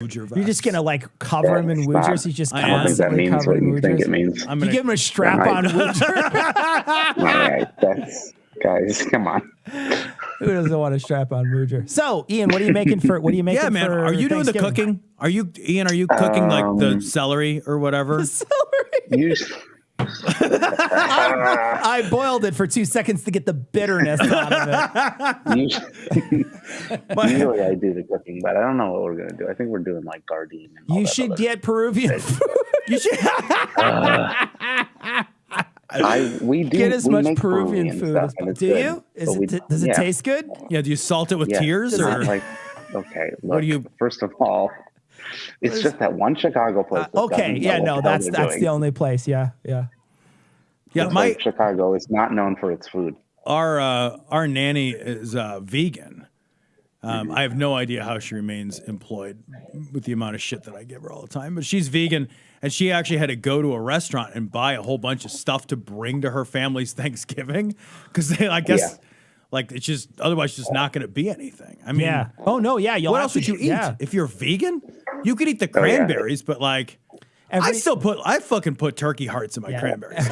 You're just gonna like cover him in woojers. He's just constantly covered in woojers. Think it means. You give him a strap-on wooger. All right, guys, come on. Who doesn't want a strap-on wooger? So, Ian, what are you making for? Yeah, man. Are you doing the cooking? Are you, Ian? Are you cooking like the celery or whatever? The celery. I boiled it for 2 seconds to get the bitterness out of it. Usually I do the cooking, but I don't know what we're going to do. I think we're doing like Gardein. You should get Peruvian food. You should we get as much Peruvian food as possible. Do you? Does it taste good? Yeah. Do you salt it with tears or like? Okay. Look, what do you? First of all, it's just that one Chicago place. Okay. Yeah. No, that's the only place. Yeah. My Chicago is not known for its food. Our nanny is vegan. I have no idea how she remains employed with the amount of shit that I give her all the time. But she's vegan, and she actually had to go to a restaurant and buy a whole bunch of stuff to bring to her family's Thanksgiving because I guess. Like it's just otherwise, it's just not going to be anything. I mean, yeah. Oh no, yeah. What else would you eat if you're vegan? You could eat the cranberries, but like, I fucking put turkey hearts in my cranberries.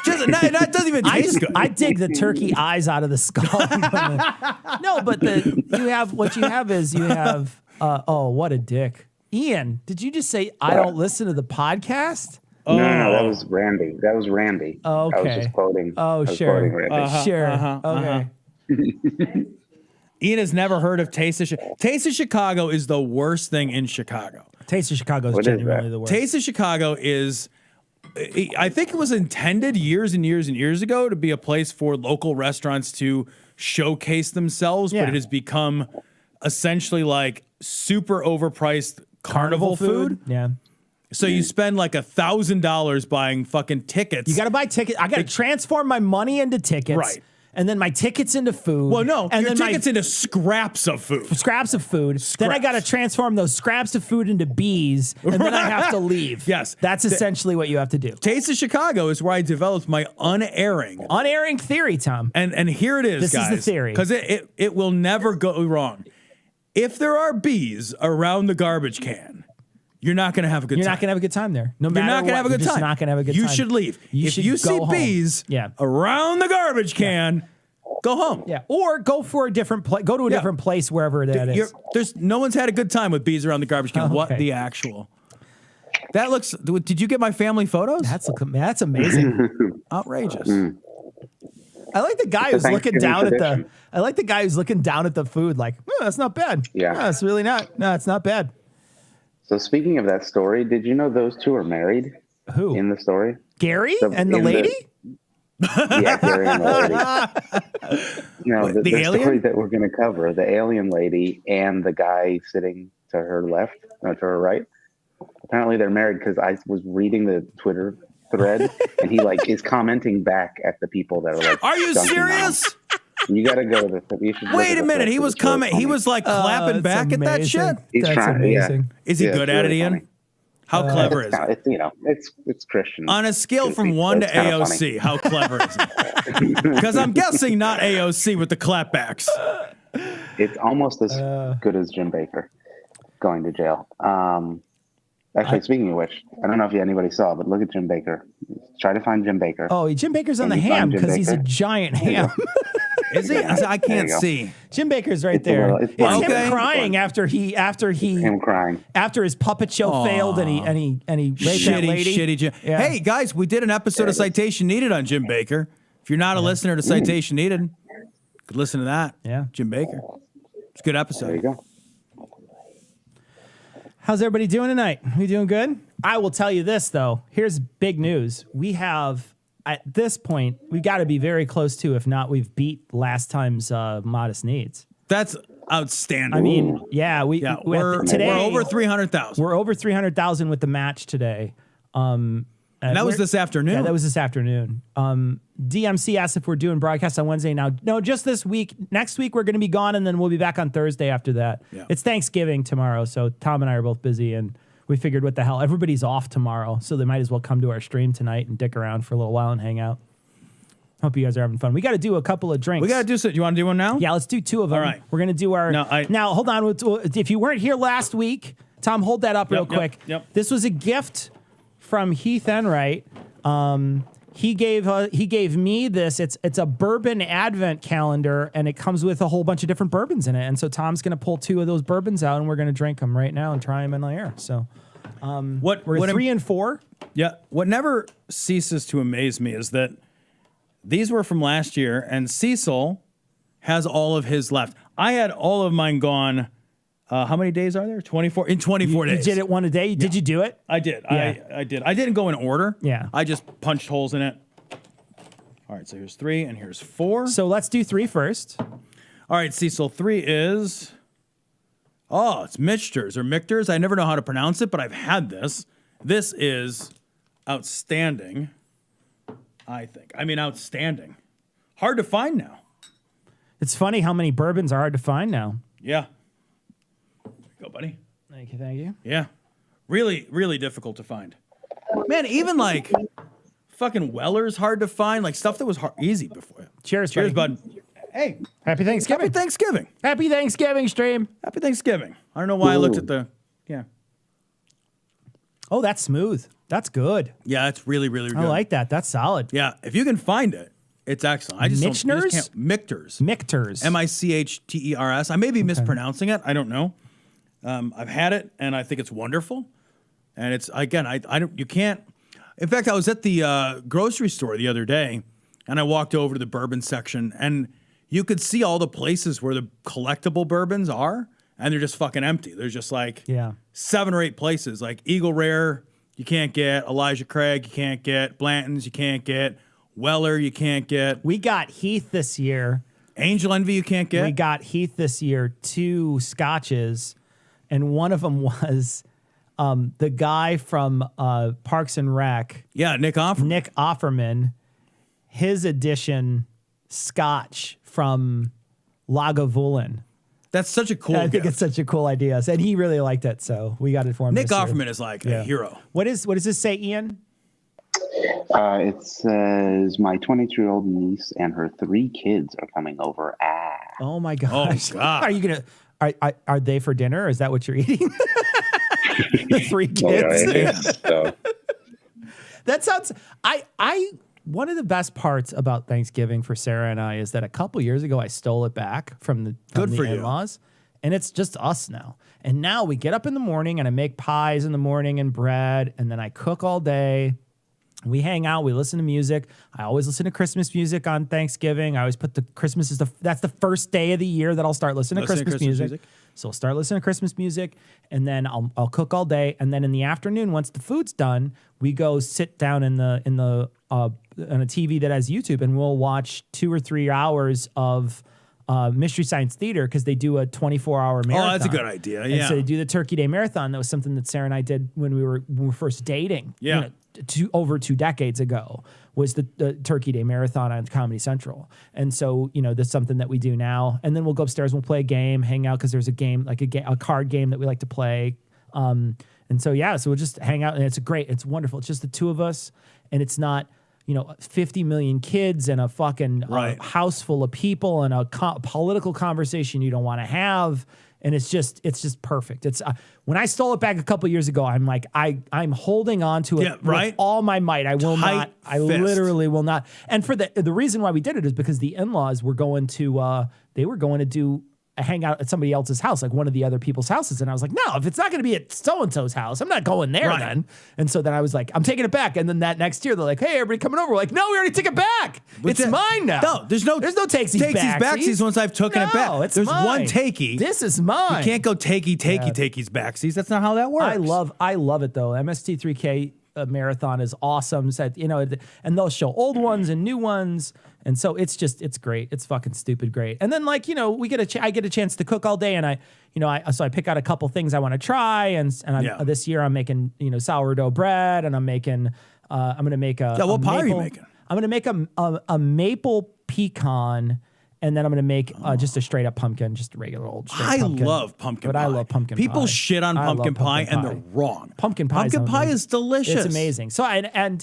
That doesn't even taste good. I dig the turkey eyes out of the skull. No, but what you have is oh, what a dick. Ian, did you just say I don't listen to the podcast? No, that was Randy. Oh, okay. I was just quoting. Oh, sure. Okay. Ian has never heard of Taste of Chicago. Taste of Chicago is the worst thing in Chicago. Taste of Chicago is genuinely the worst. Taste of Chicago is, I think it was intended years and years and years ago to be a place for local restaurants to showcase themselves, but it has become essentially like super overpriced carnival food. Yeah. So you spend like $1,000 buying fucking tickets. You got to buy tickets. I got to transform my money into tickets. Right. And then my tickets into food. Well, no, and your then tickets into scraps of food. Scraps of food. Then I got to transform those scraps of food into bees, and then I have to leave. Yes. That's essentially what you have to do. Taste of Chicago is where I developed my unerring theory, Tom. And here it is, guys. This is the theory. Because it will never go wrong. If there are bees around the garbage can, you're not going to have a good time. You're not going to have a good time there. You're not going to have a good time. You're just not going to have a good time. You should leave. If you see bees around the garbage can, go home. Yeah. Or go for a different place. Go to a different place wherever that is. There's no one's had a good time with bees around the garbage can. What the actual? That looks. Did you get my family photos? That's amazing. Outrageous. I like the guy who's looking down at the. I like the guy who's looking down at the food like, that's not bad. Yeah. No, it's really not. No, it's not bad. So speaking of that story, did you know those two are married? Who? In the story? Gary and the lady? Yeah, Gary and the lady. No, the alien? Story that we're going to cover, the alien lady and the guy sitting to her left, to her right. Apparently they're married because I was reading the Twitter thread and he like is commenting back at the people that are like, are you serious? You got to go to the. Wait a minute. He was He was like clapping back at that shit. He's trying. Amazing. Yeah. Is he good at it, Ian? Funny. How clever is it? It's Christian. On a scale from 1 to AOC, how clever is it? Because I'm guessing not AOC with the clapbacks. It's almost as good as Jim Baker going to jail. Actually, speaking of which, I don't know if anybody saw, but look at Jim Baker. Try to find Jim Baker. Oh, Jim Baker's on the ham because he's a giant ham. Is he? I can't see. Jim Baker's right there. It's him crying after his puppet show failed and he raped that lady. Shitty Jim. Yeah. Hey guys, we did an episode of Citation Needed on Jim Baker. If you're not a listener to Citation Needed, you could listen to that. Yeah, Jim Baker. It's a good episode. There you go. How's everybody doing tonight? We doing good? I will tell you this though. Here's big news. We have. At this point, we've got to be very close to, if not, we've beat last time's Modest Needs. That's outstanding. I mean, we're over 300,000. We're over 300,000 with the match today. And that was this afternoon. Yeah, that was this afternoon. DMC asked if we're doing broadcasts on Wednesday now. No, just this week. Next week, we're going to be gone, and then we'll be back on Thursday after that. Yeah. It's Thanksgiving tomorrow, so Tom and I are both busy, and we figured, what the hell? Everybody's off tomorrow, so they might as well come to our stream tonight and dick around for a little while and hang out. Hope you guys are having fun. We got to do a couple of drinks. We got to do so. Do you want to do one now? Yeah, let's do two of them. All right. We're going to do our... Now, hold on. If you weren't here last week, Tom, hold that up real quick. Yep. This was a gift from Heath Enright. He gave me this. It's a bourbon advent calendar, and it comes with a whole bunch of different bourbons in it. And so Tom's going to pull 2 of those bourbons out, and we're going to drink them right now and try them in the air. So we're 3 and 4. Yeah. What never ceases to amaze me is that these were from last year, and Cecil has all of his left. I had all of mine gone. How many days are there? 24 in 24 days. You did it one a day? Did you do it? I did. Yeah. I did. I didn't go in order. Yeah. I just punched holes in it. All right, so here's 3 and here's 4. So let's do 3 first. All right, Cecil, 3 is... Oh, it's Michters or Michters. I never know how to pronounce it, but I've had this. This is outstanding, I think. I mean, outstanding. Hard to find now. It's funny how many bourbons are hard to find now. Yeah. There you go, buddy. Thank you. Yeah. Really, really difficult to find. Man, even like fucking Weller's hard to find. Like stuff that was easy before. Cheers, Cheers, buddy. bud. Hey. Happy Thanksgiving. Happy Thanksgiving. Happy Thanksgiving, stream. Happy Thanksgiving. I don't know why I looked at the... Yeah. Oh, that's smooth. That's good. Yeah, it's really, really good. I like that. That's solid. Yeah, if you can find it, it's excellent. I just Michters? Michters. Michters. Michters. I may be mispronouncing it. I don't know. I've had it, and I think it's wonderful. And it's, again, I don't, you can't. In fact, I was at the grocery store the other day, and I walked over to the bourbon section, and you could see all the places where the collectible bourbons are, and they're just fucking empty. There's just like 7 or 8 places, like Eagle Rare, you can't get, Elijah Craig, you can't get, Blanton's, you can't get, Weller, you can't get. We got Heath this year. Angel Envy, you can't get. We got Heath this year 2 scotches, and one of them was the guy from Parks and Rec. Yeah, Nick Offerman. Nick Offerman, his edition scotch from Lagavulin. That's such a cool I think gift. it's such a cool idea. And he really liked it, so we got it for him. Nick this year. Offerman is like a hero. What does this say, Ian? It says my 22-year-old niece and her 3 kids are coming over. Oh my gosh. Oh, God. Are you gonna are they for dinner? Or is that what you're eating? The 3 kids. Yeah, so. That sounds I one of the best parts about Thanksgiving for Sarah and I is that a couple years ago I stole it back from the in-laws, and it's just us now. And now we get up in the morning and I make pies in the morning and bread, and then I cook all day. We hang out, we listen to music. I always listen to Christmas music on Thanksgiving. I always put that's the first day of the year that I'll start listening to Christmas music. So I'll start listening to Christmas music, and then I'll cook all day. And then in the afternoon, once the food's done, we go sit down on a TV that has YouTube, and we'll watch 2 or 3 hours of Mystery Science Theater, because they do a 24-hour marathon. Oh, that's a good idea. Yeah. And so they do the Turkey Day Marathon. That was something that Sarah and I did when we were first dating. Yeah. Over 2 decades ago was the Turkey Day Marathon on Comedy Central. And so, that's something that we do now. And then we'll go upstairs, we'll play a game, hang out, because there's a game, like a card game that we like to play. And so, so we'll just hang out, and it's wonderful. It's just the 2 of us, and it's not, 50 million kids and a fucking house full of people and a political conversation you don't want to have. And it's just perfect. It's when I stole it back a couple years ago, I'm like, I'm holding on to it with all my might. I will not. I literally will not. And for the reason why we did it is because the in-laws were going to do a hangout at somebody else's house, like one of the other people's houses. And I was like, no, if it's not going to be at so-and-so's house, I'm not going there then. And so then I was like, I'm taking it back. And then that next year, they're like, hey, everybody coming over. We're like, no, we already took it back. It's mine now. No, there's no takesies backsies once I've taken it back. It's there's mine. one takey. This is mine. You can't go takesies backsies. That's not how that works. I love it though. MST3K marathon is awesome. So, and they'll show old ones and new ones. And so it's great. It's fucking stupid great. And then I get a chance to cook all day, and I pick out a couple things I want to try. And this year I'm making, sourdough bread, and I'm going to make what pie are you making? I'm going to make a maple pecan, and then I'm going to make just a straight up pumpkin, just a regular old straight pumpkin. I love pumpkin pie. I love pumpkin pie. People shit on pumpkin pie, and they're wrong. Pumpkin pie is delicious. It's amazing. So I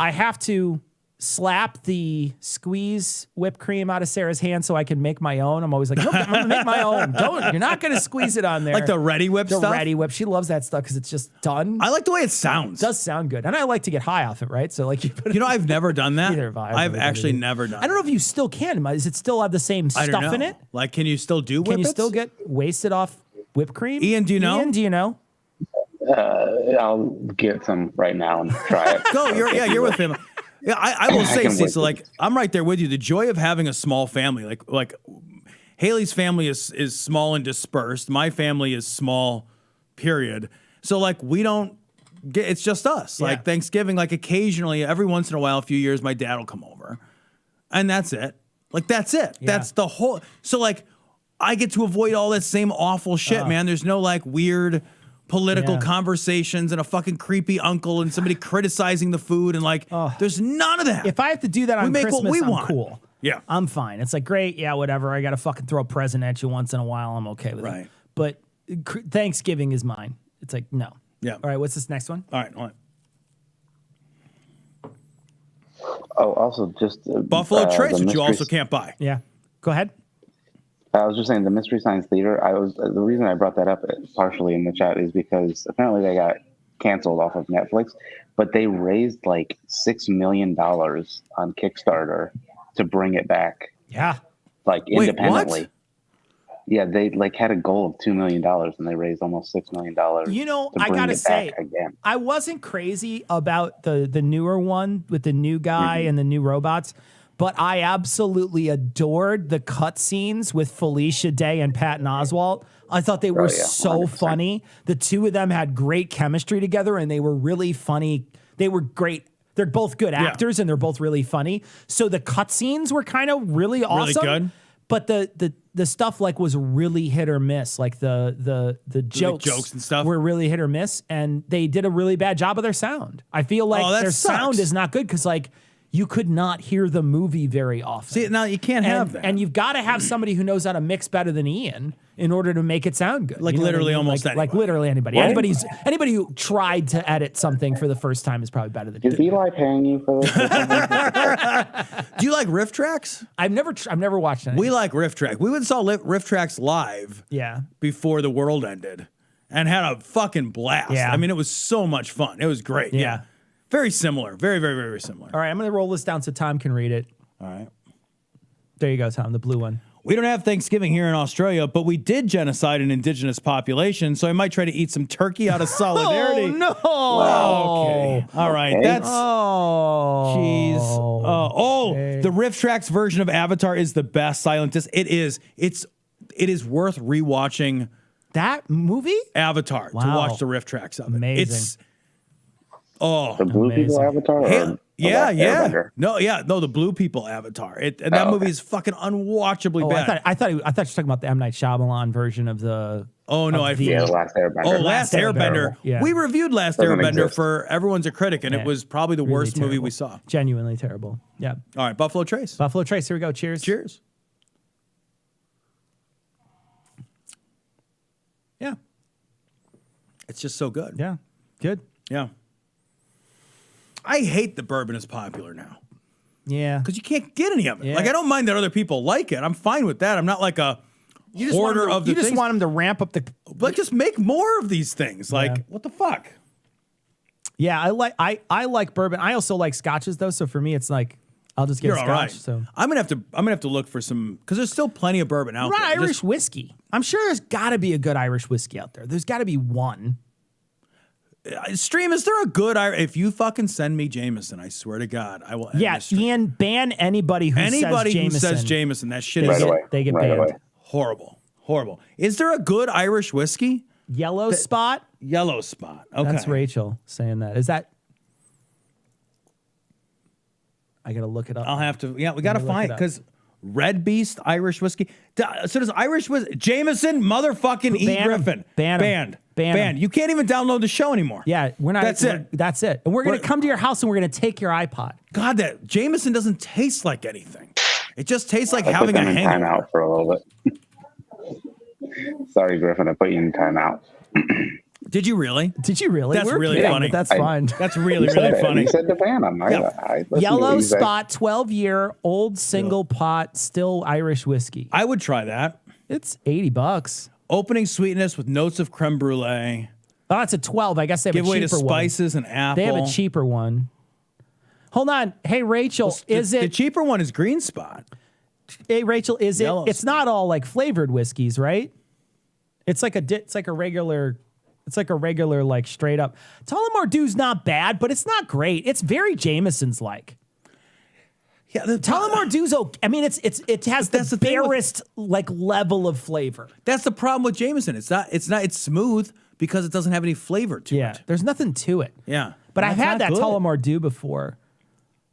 have to slap the squeeze whipped cream out of Sarah's hand so I can make my own. I'm always like, nope, I'm gonna make my own. You're not gonna squeeze it on there. Like the Ready Whip stuff? The Ready Whip. She loves that stuff because it's just done. I like the way it sounds. It does sound good. And I like to get high off it, right? So like you know, I've never done that. Neither have I. I've actually never done I don't know if you still can. Does it still have the same stuff in it? Like, can you still do Can you whippets? still get wasted off whipped cream? Ian, do you know? Ian, do you know? I'll get some right now and try it. Go, you're with him. Yeah, I will say, can see, wait. so like, I'm right there with you. The joy of having a small family, like Haley's family is small and dispersed. My family is small, period. So like, we don't get, it's just us. Yeah. Like Thanksgiving, like occasionally, every once in a while, a few years, my dad will come over, and that's it. Like that's it. Yeah. That's the whole. So like, I get to avoid all that same awful shit, man. There's no like weird political conversations and a fucking creepy uncle and somebody criticizing the food and like there's none of that. If I have to do that on make Christmas, what we I'm want. cool. Yeah. I'm fine. It's like, great, yeah, whatever. I got to fucking throw a present at you once in a while. I'm okay with it. But Thanksgiving is mine. It's like, no. Yeah. All right, what's this next one? All right. Oh, also just Buffalo Trace, the which you also Mystery- can't buy. Yeah. Go ahead. I was just saying the Mystery Science Theater. The reason I brought that up partially in the chat is because apparently they got canceled off of Netflix, but they raised like $6 million on Kickstarter to bring it back. Yeah. Like Wait, independently. what? Yeah, they like had a goal of $2 million and they raised almost $6 million. You know, to I bring gotta it say, back again. I wasn't crazy about the newer one with the new guy and the new robots, but I absolutely adored the cutscenes with Felicia Day and Patton Oswalt. I thought they were so 100%. funny. The two of them had great chemistry together, and they were really funny. They were great. They're both good actors, and they're both really funny. So the cutscenes were kind of really awesome. Really good. But the stuff like was really hit or miss. Like the jokes and stuff were really hit or miss, and they did a really bad job of their sound. I feel like that their sucks. sound is not good because like you could not hear the movie very often. See, now you can't have that. And you've got to have somebody who knows how to mix better than Ian in order to make it sound good. Like You know what literally I mean? almost like anybody. literally anybody. Right. Anybody who tried to edit something for the first time is probably better than Is Eli paying you for this? Do you like riff tracks? I've never watched it. We like riff track. We went and saw riff tracks live Yeah. before the world ended and had a fucking blast. Yeah. I mean, it was so much fun. It was great. Yeah. Very similar. Very, very, very similar. All right, I'm going to roll this down so Tom can read it. All right. There you go, Tom, the blue one. We don't have Thanksgiving here in Australia, but we did genocide an indigenous population, so I might try to eat some turkey out of solidarity. Oh, no. Okay. All right. Okay. That's Oh. jeez. The Riff Tracks version of Avatar is the best silent disc. It is. It is worth rewatching That movie? Avatar to Wow. watch the Riff Tracks of it. Amazing. It's The Blue People Amazing. Avatar? Or yeah, The yeah, Last yeah. Airbender? No, the Blue People Avatar. And that movie is fucking unwatchably Oh, bad. I thought you were talking about the M. Night Shyamalan version of the. Oh no, of the- Yeah, The Last Airbender. Oh, Last Airbender. Yeah. We reviewed Last Doesn't Airbender exist. for Everyone's a Critic, and Yeah. it was probably the Really worst movie terrible. we saw. Genuinely terrible. Yeah. All right, Buffalo Trace. Buffalo Trace. Here we go. Cheers. Cheers. Yeah. It's just so good. Yeah. Good. Yeah. I hate that bourbon is popular now Yeah. because you can't get any of it. Yeah. Like, I don't mind that other people like it. I'm fine with that. I'm not like a hoarder of the You just things. want him to ramp up the. Like, just make more of these things. Like, Yeah. what the fuck? Yeah, I like bourbon. I also like scotches though. So for me, it's like I'll just get You're a all scotch. right. So. I'm gonna have to look for some because there's still plenty of bourbon out Right, there. Irish Just- whiskey. I'm sure there's got to be a good Irish whiskey out there. There's got to be one. Stream, is there a good if you fucking send me Jameson, I swear to God, I will end Yeah, this stream. Ian, ban anybody who says Jameson, that shit They Right is get, away. they get Right banned. away. horrible. Horrible. Is there a good Irish whiskey? Yellow Spot. Yellow Spot. Okay. That's Rachel saying that. Is that? I gotta look it up. I'll have to. Yeah, we gotta Let me look find it up. because Red Beast Irish whiskey. So does Irish whiskey? Jameson, motherfucking E. Ban 'em. Griffin. Ban 'em. Banned. Ban 'em. Banned. You can't even download the show anymore. Yeah, we're not. That's it. That's it. And we're gonna We're- come to your house and we're gonna take your iPod. God, that Jameson doesn't taste like anything. It just tastes like I put having a them in hangover. timeout for a little bit. Sorry, Griffin. I put you in timeout. Did you really? Did you really? That's We're really kidding, funny. but that's fine. That's really, really funny. You said to ban them. Yellow Spot, 12-year old single pot, still Irish whiskey. I would try that. It's $80. Opening sweetness with notes of creme brulee. Oh, it's a 12. I guess they have Give a way cheaper to spices and apple. They have a cheaper one. Hold on. Hey, Rachel, The cheaper one is Green Spot. Hey, Rachel, is Yellow it? It's not all like flavored whiskeys, right? It's like a regular like straight up. Tullamore Dew's not bad, but it's not great. It's very Jameson's like. Yeah, the Tullamore Dew's okay. I mean, it has the barest like level of flavor. That's the problem with Jameson. It's smooth because it doesn't have any flavor to it. There's nothing to it. Yeah. But I've had that good. Tullamore Dew before.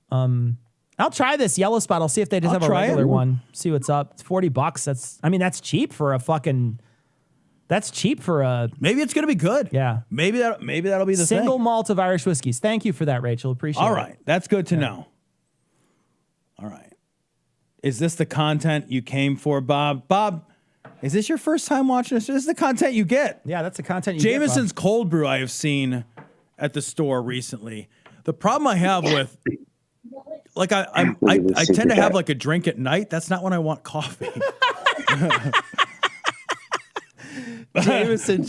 I'll try this Yellow Spot. I'll see if they just have a regular one. See what's up. It's $40. That's cheap for a fucking. That's cheap for a. Maybe it's gonna be good. Yeah. Maybe that'll be the single thing. malt of Irish whiskeys. Thank you for that, Rachel. Appreciate it. All right, that's good to know. All right, is this the content you came for, Bob? Bob, is this your first time watching this? This is the content you get. Yeah, that's the content you get. Jameson's cold brew I have seen at the store recently. The problem I have with, like, I tend to have like a drink at night. That's not when I want coffee. Jameson,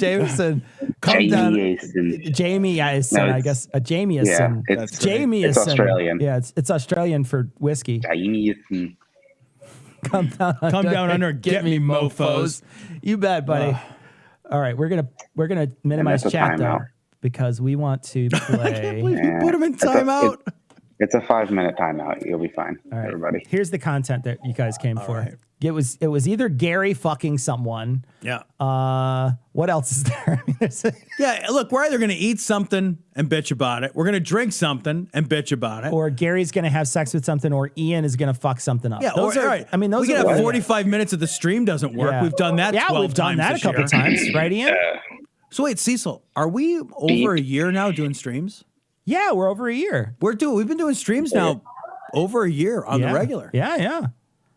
come down. Jamieson, I guess. Jamieson. Yeah, it's Australian. Yeah, it's Australian for whiskey. Jamieson. Come down under, get me mofos. You bet, buddy. All right, we're gonna minimize chat though because we want to play. I can't believe you put him in timeout. It's a 5-minute timeout. You'll be fine, all right, everybody. Here's the content that you guys came for. Right. It was either Gary fucking someone. Yeah. What else is there? Yeah. Look, we're either gonna eat something and bitch about it. We're gonna drink something and bitch about it. Or Gary's gonna have sex with something, or Ian is gonna fuck something up. Yeah. Those are. Right. I mean, those we are can have 45 minutes of the stream doesn't work. Yeah. We've done that. Yeah, 12 we've done times that a this couple year. times, right, Ian? So wait, Cecil, are we over a year now doing streams? Yeah, we're over a year. We've been doing streams now over a year on the regular. Yeah.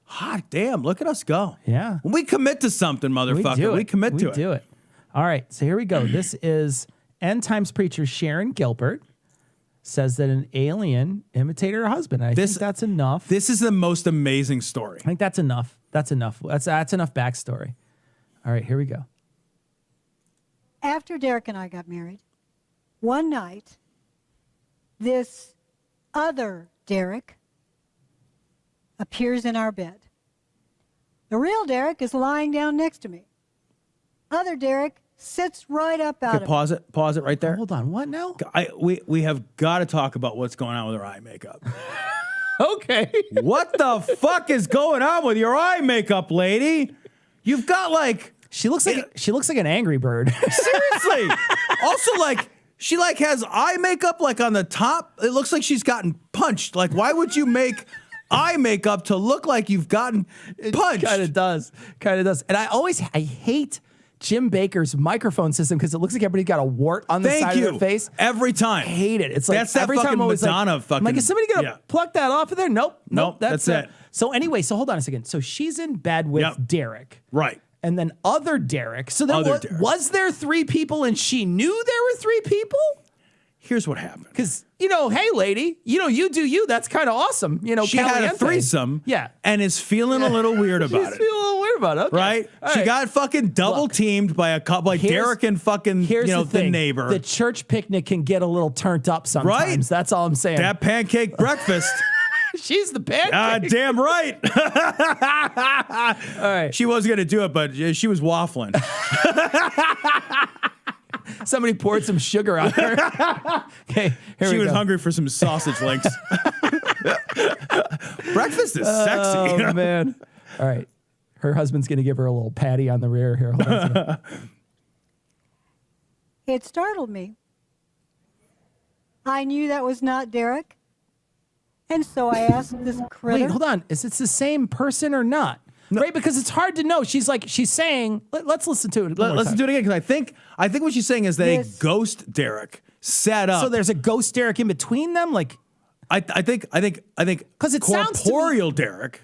Hot damn, look at us go. Yeah. When we commit to something, motherfucker, we commit to it. We do it. All right, so here we go. This is End Times preacher Sharon Gilbert says that an alien imitated her husband. I think that's enough. This is the most amazing story. I think that's enough. That's enough. That's enough backstory. All right, here we go. After Derek and I got married, one night, this other Derek appears in our bed. The real Derek is lying down next to me. Other Derek sits right up out of it. Pause it right there. Hold on, what now? We have got to talk about what's going on with her eye makeup. Okay. What the fuck is going on with your eye makeup, lady? You've got like she looks like an angry bird. Seriously. Also, like she like has eye makeup like on the top. It looks like she's gotten punched. Like, why would you make eye makeup to look like you've gotten punched? Kind of does. And I hate Jim Baker's microphone system because it looks like everybody's got a wart on the side of their face. Every time. I hate it. It's like that's that every fucking time I'm always Madonna like, fucking. I'm like, is somebody gonna pluck that off of there? Nope. That's it. So anyway, hold on a second. So she's in bed with Derek. Right. And then other Derek. So there was there 3 people and she knew there were 3 people? Here's what happened. Because, hey, lady, you do you. That's kind of awesome. She had a threesome. Yeah. And is feeling a little weird about it. She's feeling a little weird about it. Okay. Right? All She right. got fucking double teamed by a couple, like Derek and fucking, the neighbor. The church picnic can get a little turned up sometimes. Right? That's all I'm saying. That pancake breakfast. She's the pancake. Damn right. All right. She was going to do it, but she was waffling. Somebody poured some sugar on her. Okay, she was hungry for some sausage links. Breakfast is sexy. Oh, man. All right. Her husband's going to give her a little patty on the rear here. Hold on. It startled me. I knew that was not Derek. And so I asked this critter. Wait, hold on. Is it the same person or not? No. Right, because it's hard to know. She's saying, let's listen to it. Let's do it again, because I think what she's saying is they ghost Derek set up. So there's a ghost Derek in between them, like. I think because it sounds corporeal Derek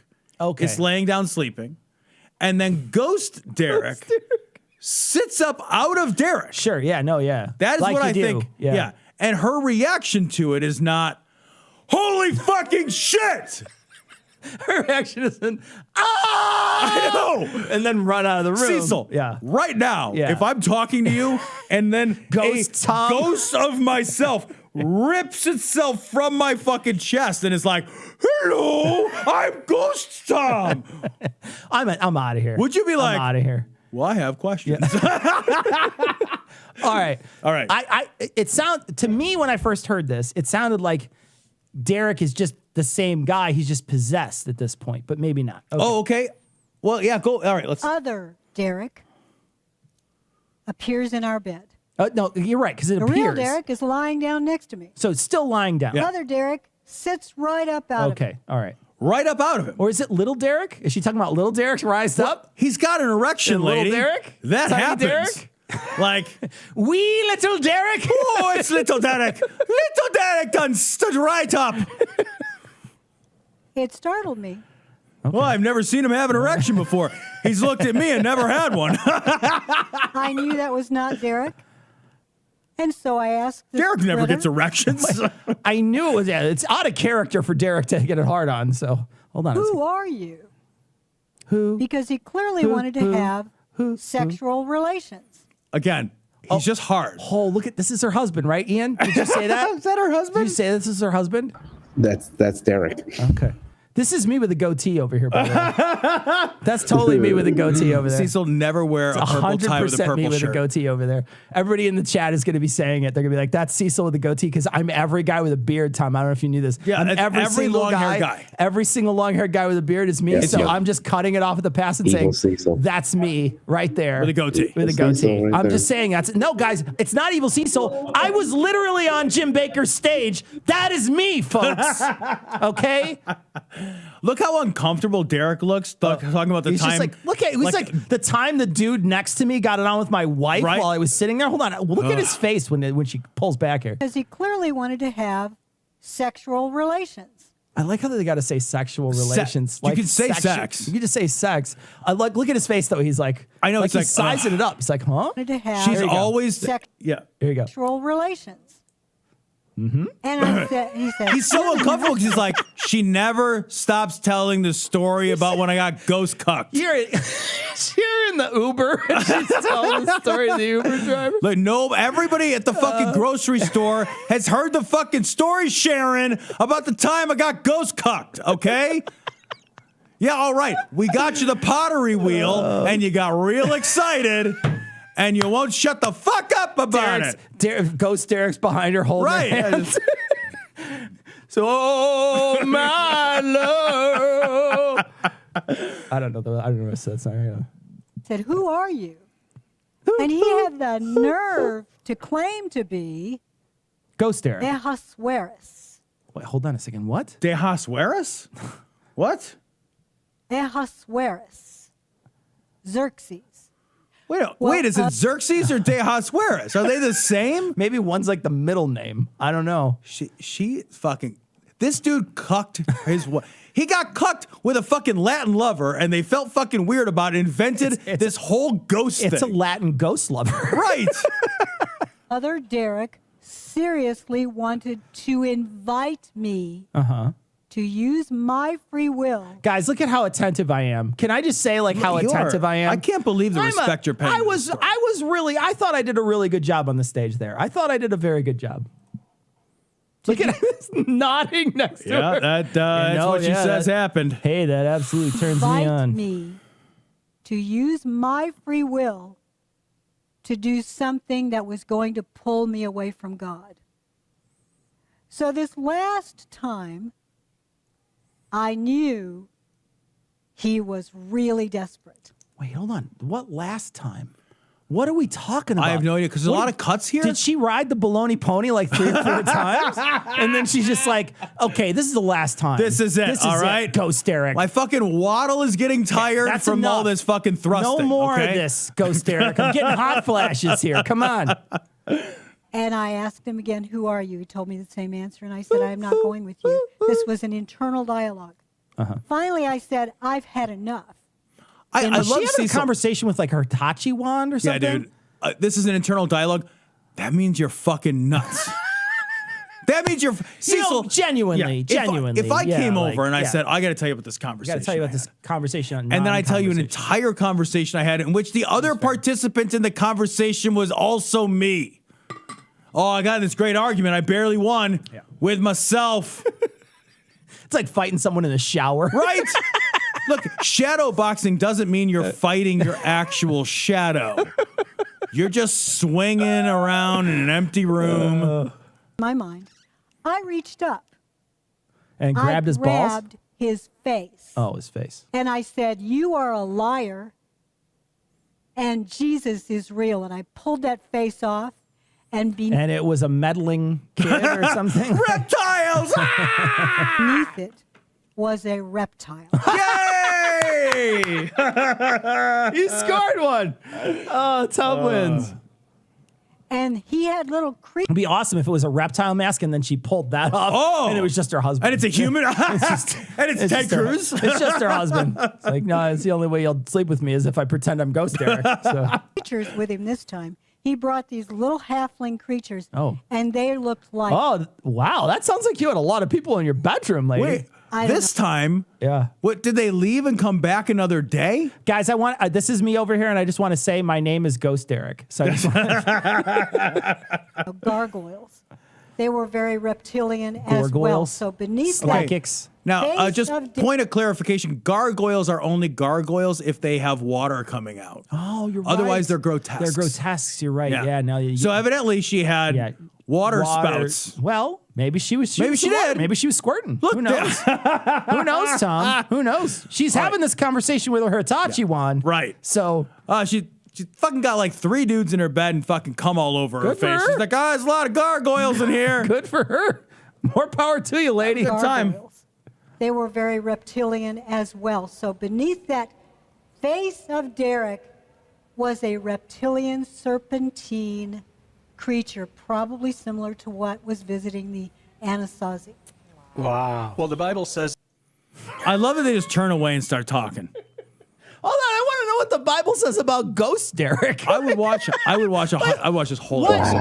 is laying down sleeping, and then ghost Derek sits up out of Derek. Sure. Yeah. No. Yeah. That is Like what you I do. think. Yeah. Yeah. And her reaction to it is not, holy fucking shit. Her reaction isn't, I know. and then run out of the room. Cecil, Yeah. right now, Yeah. if I'm talking to you and then Ghost a Tom. ghost of myself rips itself from my fucking chest and is like, hello, I'm Ghost Tom. I'm out of here. Would you be like, I'm out of here. well, I have questions. All right. All right. It sound to me when I first heard this, it sounded like Derek is just the same guy. He's just possessed at this point, but maybe not. Okay. Oh, okay. Well, yeah, go. All right, let's. Other Derek appears in our bed. No, you're right, because it The appears. real Derek is lying down next to me. So it's still lying down. Yeah. Other Derek sits right up out of Okay. All right. Right up out of him. Or is it little Derek? Is she talking about little Derek rised up? He's got an erection, And little lady. Derek? That Tiny happens. Derek? Like, Wee little Derek. oh, it's little Derek. Little Derek done stood right up. It startled me. Well, I've never seen him have an erection before. He's looked at me and never had one. I knew that was not Derek. And so I asked this Derek never critter, gets erections. I knew it was. Yeah, it's out of character for Derek to get it hard on. So hold on. a second. who are you? Who? Because he clearly wanted to have sexual relations. Again, he's just hard. Oh, look at this. Is her husband, right, Ian? Did you say that? Is that her Did you husband? say this is her husband? That's Derek. Okay. This is me with a goatee over here, by the way. That's totally me with a goatee over there. Cecil never wear a purple tie with a 100% me purple with a shirt. goatee over there. Everybody in the chat is going to be saying it. They're going to be like, that's Cecil with a goatee, because I'm every guy with a beard, Tom. I don't know if you knew this. Yeah, I'm it's every every single long-haired guy. Every single long-haired guy with a beard is me. Yes, so yeah. I'm just cutting it off at the pass and Evil saying, Cecil. that's me right there. With a goatee. With a Cecil goatee. right I'm there. just saying that's, no, guys, it's not Evil Cecil. I was literally on Jim Baker's stage. That is me, folks. Okay? Look how uncomfortable Derek looks talking about the He's time. just like, look at it was like the time the dude next to me got it on with my wife Right. while I was sitting there. Hold on, look at his face when she pulls back here. Because he clearly wanted to have sexual relations. I like how they got to say sexual relations. You can say sex. You can just say sex. I like look at his face though. He's like, I know, like it's he's like, sizing it up. He's like, huh? Wanted to have she's There you go. always. Sexual Yeah. Here you go. relations. Mm-hmm. And I said, he said, He's so uncomfortable because he's like, she never stops telling the story about when I got ghost cucked. You're in the Uber. And she's telling the story of the Uber driver. Like, no, everybody at the fucking grocery store has heard the fucking story, Sharon, about the time I got ghost cucked, okay? Yeah, all right. We got you the pottery wheel, and you got real excited, and you won't shut the fuck up about it. Ghost Derek's behind her holding Right. her hands. So my love. I don't know the rest of that song. said, who are you? And he had the nerve to claim to be Ghost Derek. Ahasuerus. Wait, hold on a second. What? De Ahasuerus? What? Ahasuerus. Xerxes. Wait, is it Xerxes or De Ahasuerus? Are they the same? Maybe one's like the middle name. I don't know. She fucking, this dude cucked his wife. He got cucked with a fucking Latin lover, and they felt fucking weird about it, invented this whole ghost thing. It's a Latin ghost lover. Right. Other Derek seriously wanted to invite me to use my free will. Guys, look at how attentive I am. Can I just say like how You attentive are. I am? I can't believe the respect you're paying. I thought I did a really good job on the stage there. I thought I did a very good job. Look at this nodding next to Yeah, her. that's what she says happened. Hey, that absolutely turns me Invite on. me to use my free will to do something that was going to pull me away from God. So this last time, I knew he was really desperate. Wait, hold on. What last time? What are we talking about? I have no idea, because there's a lot of cuts here. Did she ride the baloney pony like 3 or 4 times? And then she's just like, okay, this is the last time. This is it, all right? Ghost Derek. My fucking waddle is getting tired That's from all enough. this fucking thrusting. No more okay? of this, Ghost Derek. I'm getting hot flashes here. Come on. And I asked him again, who are you? He told me the same answer, and I said, I'm not going with you. This was an internal dialogue. Finally, I said, I've had enough. I was love she having a Cecil. conversation with like her Tachi wand or Yeah, something? dude. This is an internal dialogue. That means you're fucking nuts. That means you're Cecil. Genuinely. If I yeah, came like, over and I yeah. said, I got to tell you about this I conversation. got to tell you about this conversation. And then I tell you an non-conversation. entire conversation I had in which the other participant in the conversation was also me. Oh, I got in this great argument. I barely won with myself. It's like fighting someone in the shower. Right? Look, shadow boxing doesn't mean you're fighting your actual shadow. You're just swinging around in an empty room. My mind. I reached up. And grabbed his balls? grabbed his face. Oh, his face. And I said, "You are a liar, and Jesus is real." And I pulled that face off, and And it was a meddling kid or something? Reptiles! beneath it was a reptile. Yay! You scored one. Oh, Tom wins. And he had little creatures. It'd be awesome if it was a reptile mask and then she pulled that off. Oh. And it was just her husband. And it's a human. and it's Ted just her- Cruz. it's just her husband. It's like, no, it's the only way you'll sleep with me is if I pretend I'm Ghost Derek. So. Creatures with him this time. He brought these little halfling creatures. Oh. And they looked like. Oh, wow. That sounds like you had a lot of people in your bedroom, lady. Wait, I don't this time, Yeah. what did they leave and come back another day? Guys, I want this is me over here, and I just want to say my name is Ghost Derek. So I just want Gargoyles. They were very reptilian as well. Gargoyles? So beneath that, psychics. Now, Face just of point of clarification: gargoyles are only gargoyles if they have water coming out. Oh, you're right. Otherwise, they're grotesques. They're grotesques. You're right. Yeah. Now you. So evidently, she had yeah. water spouts. Well, maybe she was. Maybe was she the water. did. Maybe she was squirting. Look, Who knows? Who knows, Tom? Who knows? She's having this conversation with her Hitachi wand. Right. So She fucking got like 3 dudes in her bed and fucking cum all over her Good for face. her. She's like, there's a lot of gargoyles in here. good for her. More power to you, lady. time. gargoyles. They were very reptilian as well. So beneath that face of Derek was a reptilian serpentine creature, probably similar to what was visiting the Anasazi. Wow. Well, the Bible says I love that they just turn away and start talking. Hold on, I want to know what the Bible says about Ghost Derek. I would watch this whole episode.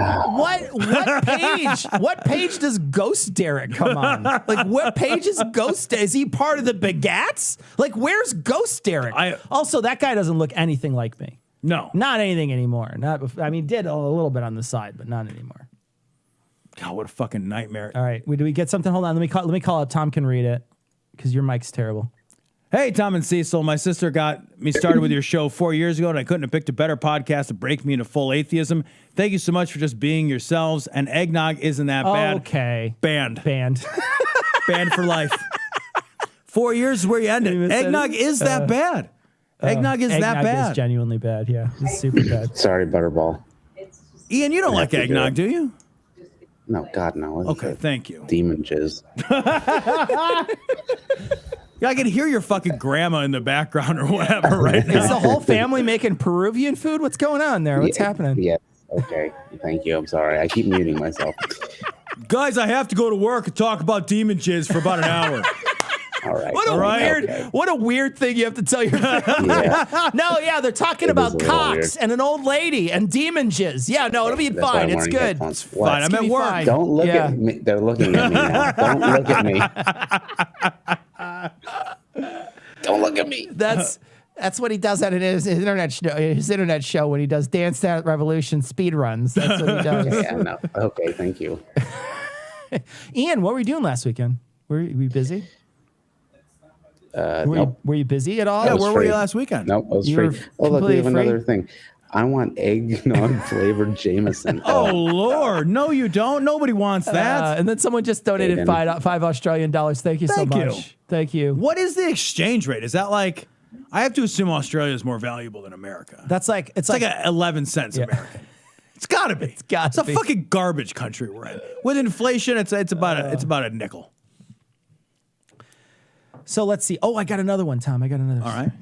What page does Ghost Derek come on? Like, what page is Ghost? Is he part of the Begats? Like, where's Ghost Derek? Also, that guy doesn't look anything like me. No. Not anything anymore. Did a little bit on the side, but not anymore. God, what a fucking nightmare. All right, do we get something? Hold on, let me call up. Tom can read it because your mic's terrible. Hey, Tom and Cecil, my sister got me started with your show 4 years ago, and I couldn't have picked a better podcast to break me into full atheism. Thank you so much for just being yourselves, and eggnog isn't that bad. Okay. Banned. Banned For life. 4 years is where you end it. Eggnog is that bad. Eggnog is that eggnog bad. is genuinely bad, yeah. It's super bad. Sorry, Butterball. Ian, you don't like to do eggnog, it. do you? No, God, no. It's Okay, a thank you. Demon jizz. Yeah, I can hear your fucking grandma in the background or whatever right now. Is the whole family making Peruvian food? What's going on there? What's happening? Yeah. Okay. Thank you. I'm sorry. I keep muting myself. Guys, I have to go to work and talk about demon jizz for about an hour. All right. What a weird thing you have to tell your family. Yeah. No, yeah, they're talking It about is a little cocks weird. and an old lady and demon jizz. Yeah, no, it'll be That's why fine. I'm It's wearing good. headphones. It's What? Fine, I'm gonna at be work. fine. Don't look Yeah. at me. They're looking at me now. Don't look at me. Don't look at me. That's what he does at his internet show when he does Dance Dance Revolution speed runs. That's what he does. Yeah, no. Okay, thank you. Ian, what were you doing last weekend? Were you busy? Nope. Were you busy at all? Yeah, was where were free. you last weekend? Nope, I was You free. were Oh, look, we have completely another thing. I want eggnog flavored Jameson. Oh, Lord. No, you don't. Nobody wants that. And then someone just donated Aiden. $5 Australian dollars. Thank you so Thank you. much. Thank you. What is the exchange rate? Is that like, I have to assume Australia is more valuable than America. That's like It's like 11 cents American. It's gotta be. It's a fucking garbage country we're in. With inflation, it's about a nickel. So let's see. Oh, I got another one, Tom. I got another. All right.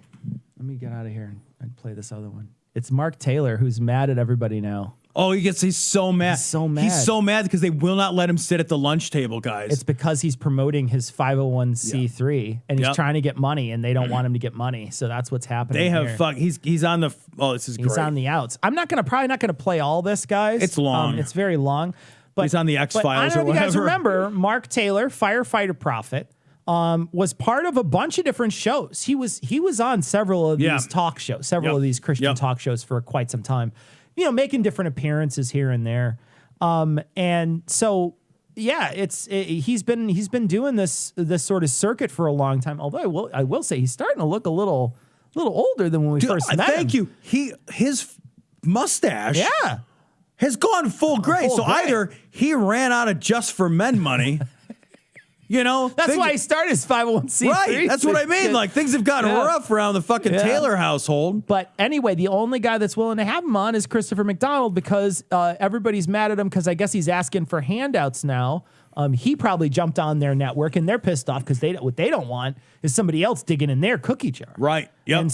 Let me get out of here and play this other one. It's Mark Taylor who's mad at everybody now. Oh, he's so mad. He's so mad. He's so mad because they will not let him sit at the lunch table, guys. It's because he's promoting his 501c3 and he's trying to get money, and they don't want him to get money. So that's what's happening. They have He's on the. Oh, this is great. He's on the outs. I'm probably not gonna play all this, guys. It's long. It's very long. But he's on the X-Files or I don't know if you guys whatever. remember Mark Taylor, firefighter prophet, was part of a bunch of different shows. He was on several of these talk shows, several of these Christian talk shows for quite some time. Making different appearances here and there. And so, he's been doing this sort of circuit for a long time. Although I will say he's starting to look a little older than when we first met him. Thank you. His mustache has gone full gray. Either he ran out of Just for Men money. That's why he started his 501c3. Right, that's what I mean. Like, things have gotten rough around the fucking Taylor household. But anyway, the only guy that's willing to have him on is Christopher McDonald, because everybody's mad at him because I guess he's asking for handouts now. He probably jumped on their network, and they're pissed off because what they don't want is somebody else digging in their cookie jar. Right. Yep.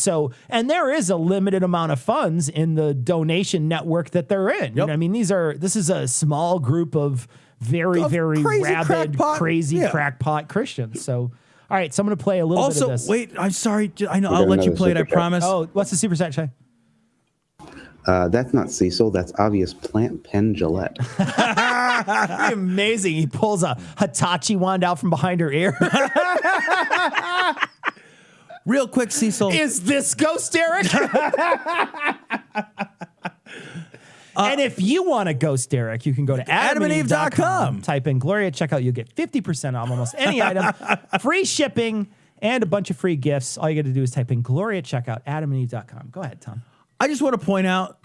And there is a limited amount of funds in the donation network that they're in. Yep. This is a small group of very rabid, crazy crackpot Christians. So, all right, so I'm going to play a little bit of this. Wait, I'm sorry. I know. I'll let you play it, I promise. Oh, what's the super chat, Shay? That's not Cecil. That's obvious plant pen Gillette. Amazing. He pulls a Hitachi wand out from behind her ear. Real quick, Cecil. Is this Ghost Eric? And if you want a Ghost Eric, you can go to adamandeve.com. Type in Gloria at checkout. You'll get 50% off almost any item, free shipping, and a bunch of free gifts. All you got to do is type in Gloria at checkout, adamandeve.com. Go ahead, Tom. I just want to point out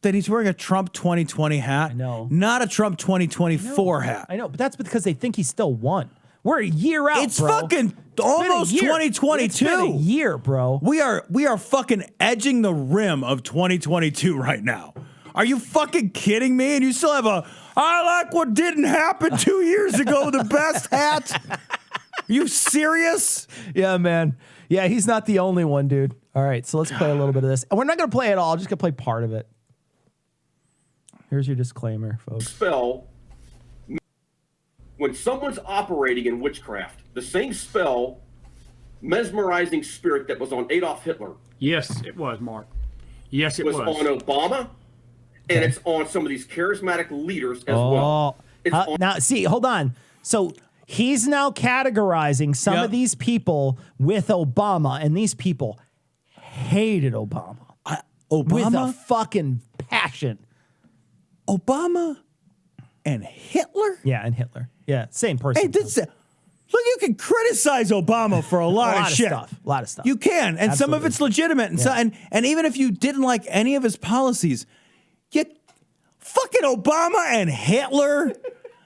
that he's wearing a Trump 2020 hat. I know. Not a Trump 2024 hat. I know, but that's because they think he still won. We're a year out, It's bro. fucking almost 2022. It's been a year, bro. We are fucking edging the rim of 2022 right now. Are you fucking kidding me? And you still have I like what didn't happen 2 years ago, the best hat? Are you serious? Yeah, man. Yeah, he's not the only one, dude. All right, so let's play a little bit of this. And we're not going to play it all. I'm just going to play part of it. Here's your disclaimer, folks. Spell, when someone's operating in witchcraft, the same spell, mesmerizing spirit that was on Adolf Hitler. Yes, it was, Mark. Yes, it was. On Obama, and it's on some of these charismatic leaders as well. Now, see, hold on. So he's now categorizing some of these people with Obama, and these people hated Obama. Obama? With a fucking passion. Obama and Hitler? Yeah, and Hitler. Yeah, same person. Hey, look, you can criticize Obama for a lot of shit. A lot of stuff. You can, and some of it's legitimate, and and even if you didn't like any of his policies, you fucking Obama and Hitler.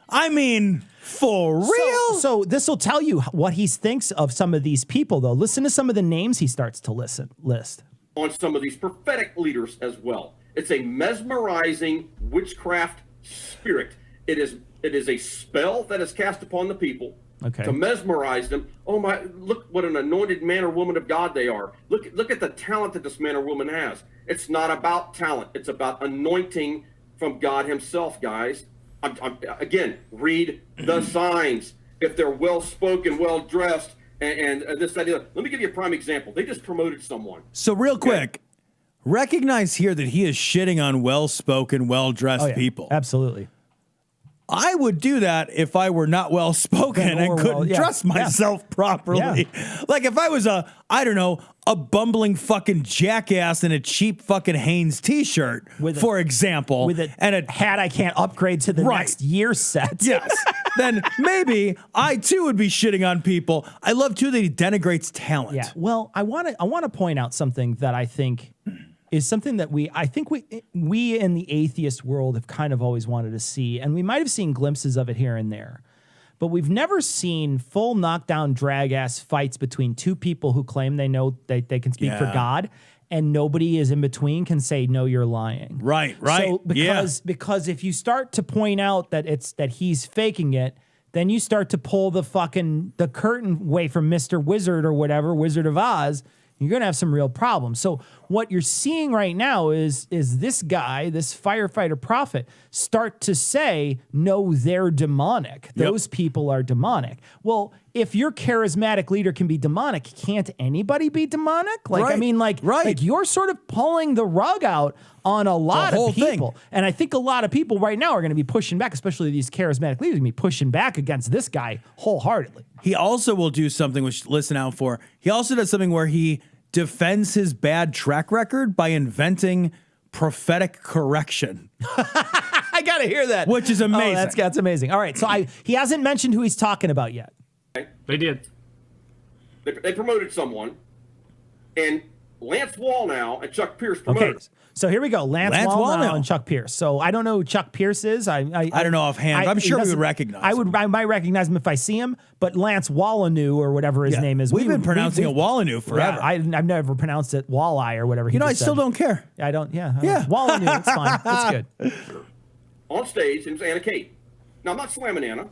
I mean, for real. So this will tell you what he thinks of some of these people, though. Listen to some of the names he starts to list. On some of these prophetic leaders as well. It's a mesmerizing witchcraft spirit. It is a spell that is cast upon the people to mesmerize them. Oh my! Look what an anointed man or woman of God they are. Look at the talent that this man or woman has. It's not about talent. It's about anointing from God Himself, guys. Again, read the signs. If they're well spoken, well dressed, and this idea. Let me give you a prime example. They just promoted someone. So real quick, recognize here that he is shitting on well-spoken, well-dressed people. Absolutely. I would do that if I were not well-spoken and couldn't dress myself properly. Yeah. Like if I was a bumbling fucking jackass in a cheap fucking Hanes t-shirt, for example. With a hat I can't upgrade to the next year set. Yes. Then maybe I too would be shitting on people. I love too that he denigrates talent. Yeah. Well, I want to point out something that I think is something that we in the atheist world have kind of always wanted to see, and we might have seen glimpses of it here and there, but we've never seen full knockdown drag ass fights between two people who claim they know they can speak for God, and nobody is in between can say, no, you're lying. Right. So because if you start to point out that he's faking it, then you start to pull the curtain away from Mr. Wizard or whatever, Wizard of Oz, you're going to have some real problems. So what you're seeing right now is this guy, this firefighter prophet, start to say, no, they're demonic. Those people are demonic. Well, if your charismatic leader can be demonic, can't anybody be demonic? Like, I mean, like you're sort of pulling the rug out on a lot of people. And I think a lot of people right now are going to be pushing back, especially these charismatic leaders, going to be pushing back against this guy wholeheartedly. He also will do something, which listen out for. He also does something where he defends his bad track record by inventing prophetic correction. I got to hear that. Which is amazing. Oh, that's amazing. All right. So he hasn't mentioned who he's talking about yet. They did. They promoted someone, and Lance Wallnau and Chuck Pierce promoted. Okay. So here we go. Lance Wallnau and Chuck Pierce. So I don't know who Chuck Pierce is. I don't know offhand. I'm sure we would recognize him. I might recognize him if I see him, but Lance Wallanu or whatever his name is. We've been pronouncing it Wallanu forever. Yeah, I've never pronounced it Walleye or whatever. I still don't care. I don't. Yeah. Wallanu. It's fine. It's good. On stage, it was Anna Kate. Now I'm not slamming Anna.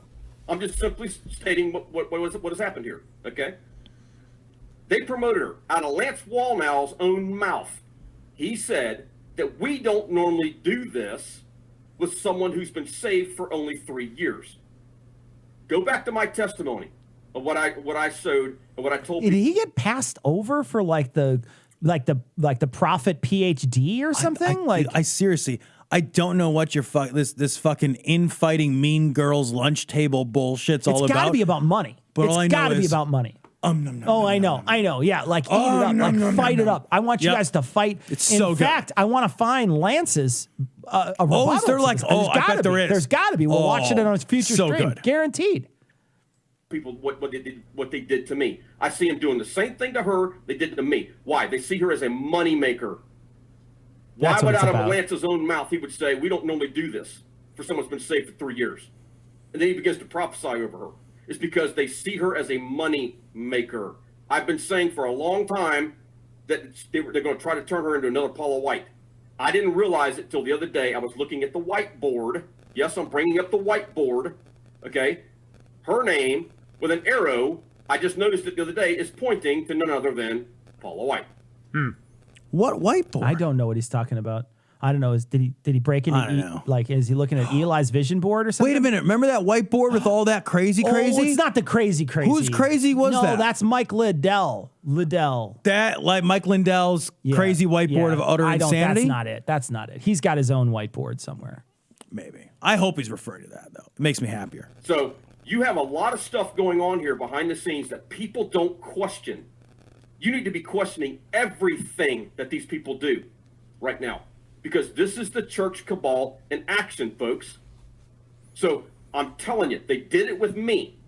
I'm just simply stating what has happened here. Okay. They promoted her out of Lance Wallnau's own mouth. He said that we don't normally do this with someone who's been saved for only 3 years. Go back to my testimony of what I showed and what I told people. Did he get passed over for like the prophet PhD or something? I seriously, I don't know what your this fucking infighting mean girls lunch table bullshit's all about. It's got to be about money. But it's got to be about money. I know. Yeah, like eat it up, fight it up. I want you guys to fight. It's so good. In fact, I want to find Lance's a rebuttal. Is there like? I bet there is. There's got to be. We'll watch it on a future stream. Good. Guaranteed. People, what they did to me. I see them doing the same thing to her they did to me. Why? They see her as a money maker. Why would out of Lance's own mouth he would say, we don't normally do this for someone who's been saved for 3 years? And then he begins to prophesy over her. It's because they see her as a money maker. I've been saying for a long time that they're going to try to turn her into another Paula White. I didn't realize it till the other day. I was looking at the whiteboard. Yes, I'm bringing up the whiteboard. Okay. Her name with an arrow, I just noticed it the other day, is pointing to none other than Paula White. What whiteboard? I don't know what he's talking about. I don't know. Did he break into? I don't know. Like, is he looking at Eli's vision board or something? Wait a minute. Remember that whiteboard with all that crazy? Oh, it's not the crazy. Whose crazy was that? No, that's Mike Liddell. That, like Mike Lindell's crazy whiteboard of utter insanity? That's not it. He's got his own whiteboard somewhere. Maybe. I hope he's referring to that, though. It makes me happier. So you have a lot of stuff going on here behind the scenes that people don't question. You need to be questioning everything that these people do right now, because this is the church cabal in action, folks. So I'm telling you, they did it with me.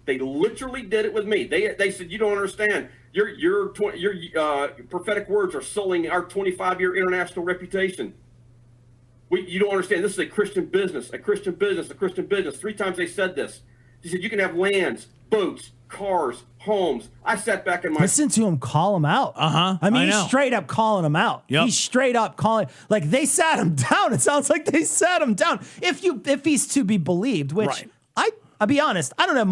They literally did it with me. They said, you don't understand. Your prophetic words are sullying our 25-year international reputation. You don't understand. This is a Christian business, a Christian business, a Christian business. 3 times they said this. They said you can have lands, boats, cars, homes. I sat back in my... Listen to him call him out. I mean, he's straight up calling him out. Yep. He's straight up calling... Like, they sat him down. It sounds like they sat him down. If he's to be believed, which I'll be honest, I don't have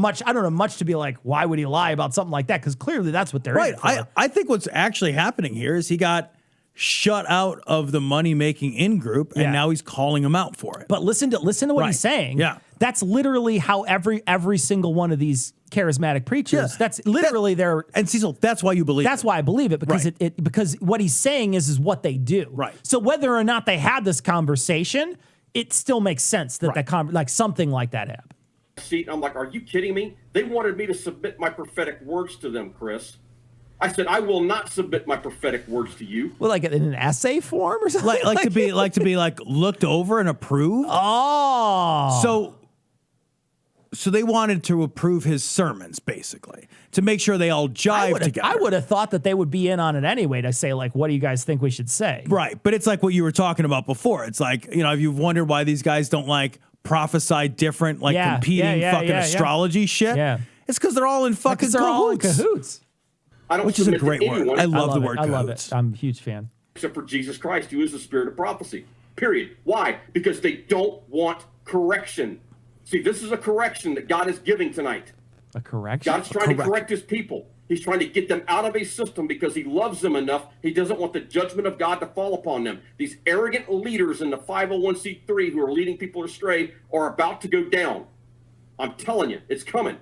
much to be like, why would he lie about something like that? Because clearly that's what they're in it for. I think what's actually happening here is he got shut out of the money-making in-group, and now he's calling him out for it. But listen to what he's saying. Yeah. That's literally how every single one of these charismatic preachers, that's literally their... And Cecil, that's why you believe That's why I believe it, because because what he's saying is what they do. Right. So whether or not they had this conversation, it still makes sense that like something like that happened. I'm like, are you kidding me? They wanted me to submit my prophetic words to them, Chris. I said, I will not submit my prophetic words to you. Well, like in an essay form or something? Like to be looked over and approved? Oh. So they wanted to approve his sermons, basically, to make sure they all jive together. I would have thought that they would be in on it anyway to say, like, what do you guys think we should say? Right. But it's like what you were talking about before. It's like, if you've wondered why these guys don't like prophesy different, like competing astrology shit. Yeah. It's because they're all in fucking cahoots. Which is a great word. I love the word cahoots. I love it. I'm a huge fan. Except for Jesus Christ, who is the spirit of prophecy. Period. Why? Because they don't want correction. See, this is a correction that God is giving tonight. A correction? God's trying to correct his people. He's trying to get them out of a system because he loves them enough. He doesn't want the judgment of God to fall upon them. These arrogant leaders in the 501c3 who are leading people astray are about to go down. I'm telling you, it's coming.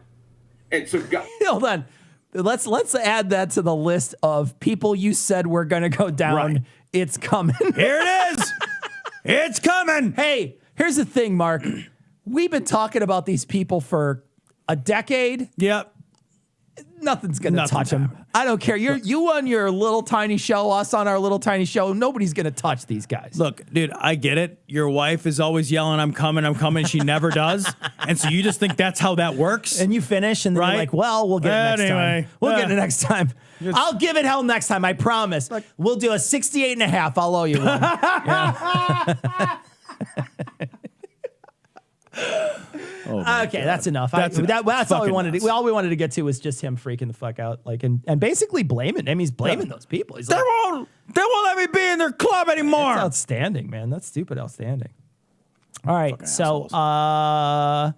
And so God, hold on. Let's add that to the list of people you said were going to go down. Right. It's coming. Here it is. It's coming. Hey, here's the thing, Mark. We've been talking about these people for a decade. Yep. Nothing's going to touch them. I don't care. You on your little tiny show, us on our little tiny show. Nobody's going to touch these guys. Look, dude, I get it. Your wife is always yelling, I'm coming. She never does. And so you just think that's how that works? And you finish and then you're like, well, we'll get it next time. We'll get it next time. I'll give it hell next time. I promise. We'll do a 68.5. I'll owe you one. Yeah. Okay, that's enough. That's all we wanted. All we wanted to get to was just him freaking the fuck out, and basically blaming. I mean, he's blaming those people. He's they won't let me be in their club anymore. That's outstanding, man. That's stupid outstanding. All right, fucking so assholes.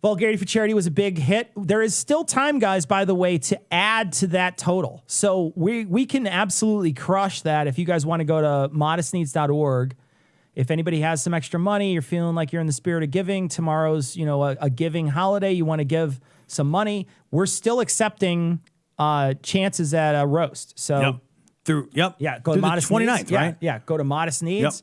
Vulgarity for Charity was a big hit. There is still time, guys, by the way, to add to that total. So we can absolutely crush that. If you guys want to go to modestneeds.org. If anybody has some extra money, you're feeling like you're in the spirit of giving, tomorrow's, a giving holiday, you want to give some money, we're still accepting chances at a roast. So go to Modest 29th, Needs. right? Yeah, go to Modest Needs.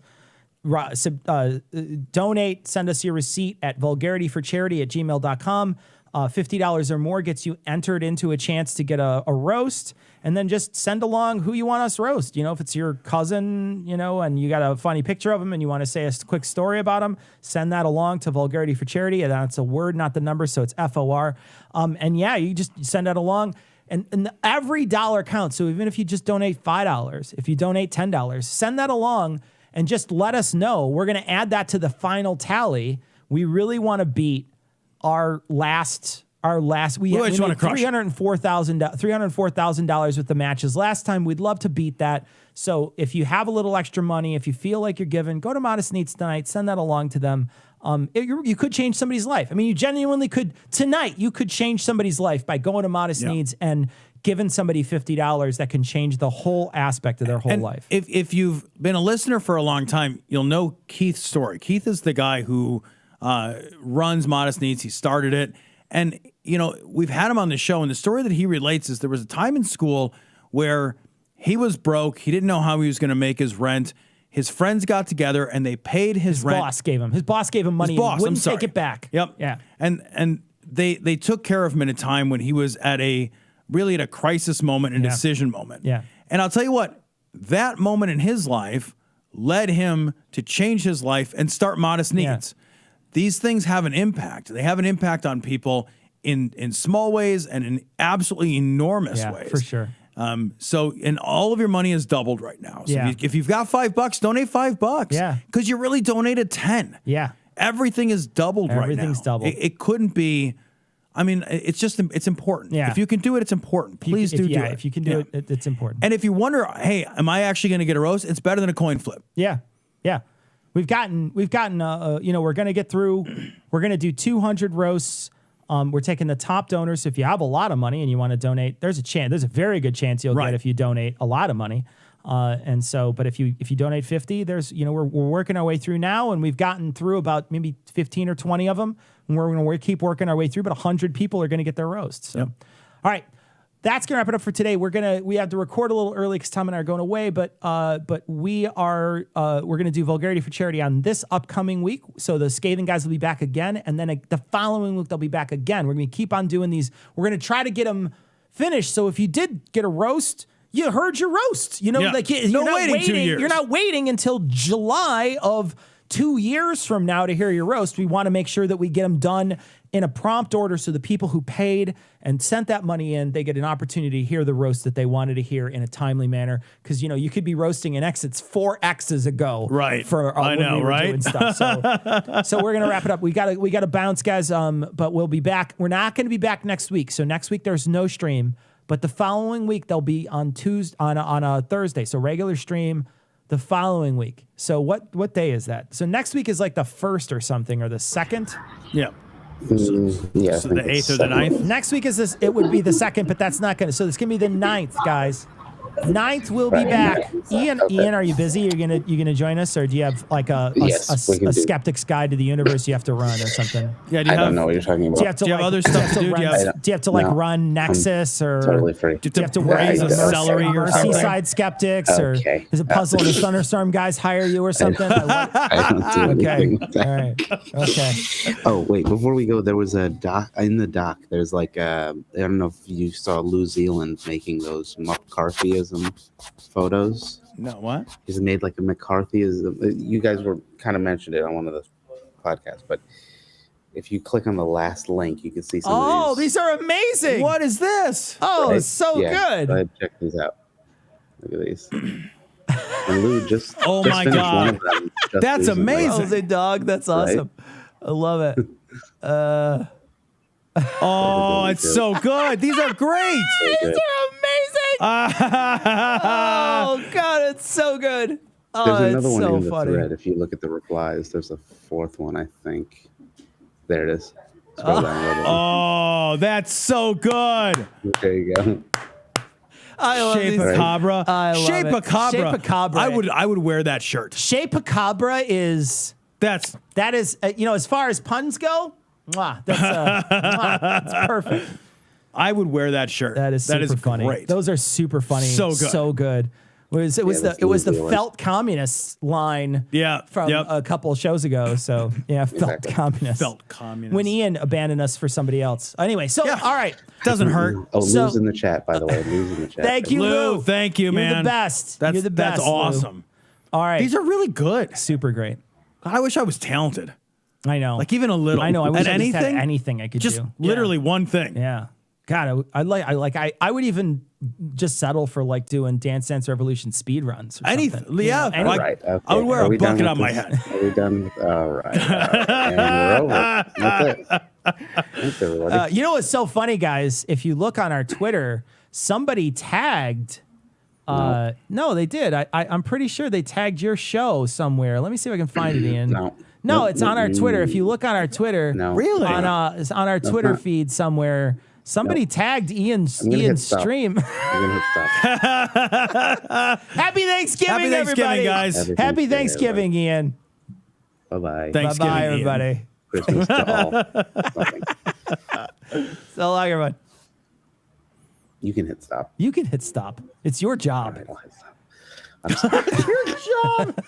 Donate, send us your receipt at vulgarityforcharity@gmail.com. $50 or more gets you entered into a chance to get a roast, and then just send along who you want us to roast. If it's your cousin, and you got a funny picture of him and you want to say a quick story about him, send that along to Vulgarity for Charity. And that's a word, not the number. So it's FOR. You just send that along. And every dollar counts. So even if you just donate $5, if you donate $10, send that along and just let us know. We're going to add that to the final tally. We really want to beat our last we made $304,000 with the matches last time. We'd love to beat that. So if you have a little extra money, if you feel like you're giving, go to Modest Needs tonight, send that along to them. You could change somebody's life. I mean, you genuinely could tonight. You could change somebody's life by going to Modest Needs and giving somebody $50 that can change the whole aspect of their whole life. If you've been a listener for a long time, you'll know Keith's story. Keith is the guy who runs Modest Needs. He started it. And, we've had him on the show, and the story that he relates is there was a time in school where he was broke. He didn't know how he was going to make his rent. His friends got together, and they paid his rent. His boss gave him money. And he wouldn't take it back. Yep. Yeah. And they took care of him in a time when he was at a crisis moment, a decision moment. Yeah. And I'll tell you what, that moment in his life led him to change his life and start Modest Needs. Yeah. These things have an impact. They have an impact on people in small ways and in absolutely enormous ways. For sure. And all of your money is doubled right now. So if you've got $5, donate $5. Yeah. Because you really donated 10. Yeah. Everything is doubled right now. Everything's doubled. It couldn't be. I mean, it's important. Yeah. If you can do it, it's important. Please do it. If you can do it, it's important. And if you wonder, hey, am I actually going to get a roast? It's better than a coin flip. Yeah. Yeah. We've gotten, we're going to get through, we're going to do 200 roasts. We're taking the top donors. So if you have a lot of money and you want to donate, there's a very good chance you'll get if you donate a lot of money. But if you donate 50, we're working our way through now, and we've gotten through about maybe 15 or 20 of them, and we're going to keep working our way through, but 100 people are going to get their roasts. So, All right. That's going to wrap it up for today. We have to record a little early because Tom and I are going away, but we're going to do Vulgarity for Charity on this upcoming week. So the Scathing guys will be back again, and then the following week they'll be back again. We're going to keep on doing these. We're going to try to get them finished. So if you did get a roast, you heard your roast. You're not waiting 2 years. You're not waiting until July of 2 years from now to hear your roast. We want to make sure that we get them done in a prompt order, so the people who paid and sent that money in, they get an opportunity to hear the roast that they wanted to hear in a timely manner. Because you could be roasting an exits 4 X's ago, right? For when we were doing stuff. So we're gonna wrap it up. We gotta bounce, guys. But we'll be back. We're not gonna be back next week. So next week there's no stream, but the following week they'll be on Tuesday on a Thursday. So regular stream the following week. So what day is that? So next week is like the 1st or something, or the 2nd. Yeah. Yeah. So the 8th or the 9th? Next week is this. It would be the 2nd, but that's not going to. So it's going to be the 9th, guys. 9th we'll be back. Ian, are you busy? You're gonna join us, or do you have like a skeptic's guide to the universe you have to run or something? Yeah, I don't know what you're talking about. Do you have to have other stuff to do? Do you have to like run Nexus or totally free. do you have to raise a celery or something? Seaside Skeptics or is it Puzzle and the Thunderstorm guys hire you or something? I don't do anything. All right. Okay. Oh wait, before we go, there was a doc in the doc. There's like I don't know if you saw New Zealand making those McCarthyism photos. No, what? He's made like a McCarthyism. You guys were kind of mentioned it on one of the podcasts, but if you click on the last link, you can see some of these. These are amazing. What is this? Oh, Right? it's so Yeah, good. go ahead, check these out. Look at these. And Lou just Oh just my finished God. one of them just That's recently. amazing. Jose Dog, that's awesome. I love it. Oh, it's so good. These are great. So These good. are amazing. Oh God, it's so good. Oh, There's it's another one so in the funny. thread. If you look at the replies, there's a fourth one, I think. There it is. Scroll down a little bit. Oh, that's so good. There you go. I love Shape these. a cabra. I love Shape it. a cabra. Shape a cabra. I would wear that shirt. Shape a Cabra is That is as far as puns go, that's perfect. I would wear that shirt. That is super funny. Great. Those are super funny. So good. So good. It was that's the the one. felt communist line from a couple of shows ago. So yeah, felt Exactly. communist. Felt communist. When Ian abandoned us for somebody else. Anyway, so Yeah. all right. Doesn't hurt. Oh, So- Lou's in the chat, by the way. Lou's in the chat. Thank you, Lou, Lou. thank you, You're man. the best. That's You're the best. That's Lou. awesome. All right. These are really good. super great. I wish I was talented. I know. Like even a little. I know. I wish At I just had anything. anything I could Just do. literally one thing. Yeah. God, I would even just settle for like doing Dance Dance Revolution speed runs or Anything. something. Yeah. Anything. Like, Right. Okay. I would wear Are a we done bucket with on my this? head. Are we done? All right. And we're over. That's it. Thanks, everybody. You know what's so funny, guys? If you look on our Twitter, somebody tagged. No, they did. I'm pretty sure they tagged your show somewhere. Let me see if I can find it, Ian. No. No, Nope, it's on our nope. Twitter. If you look on our Twitter, No. Really? it's on our Twitter not. feed somewhere. Somebody tagged Ian's I'm gonna hit stop. stream. I'm going to hit stop. Happy Thanksgiving, Happy Thanksgiving, everybody. guys. Happy Thanksgiving, Ian. Bye-bye. Thanks. Bye-bye, Thanksgiving, Ian. everybody. Christmas to all. So long, everyone. You can hit stop. You can hit stop. It's your job. All right, I'll hit stop. I'm sorry. Your job.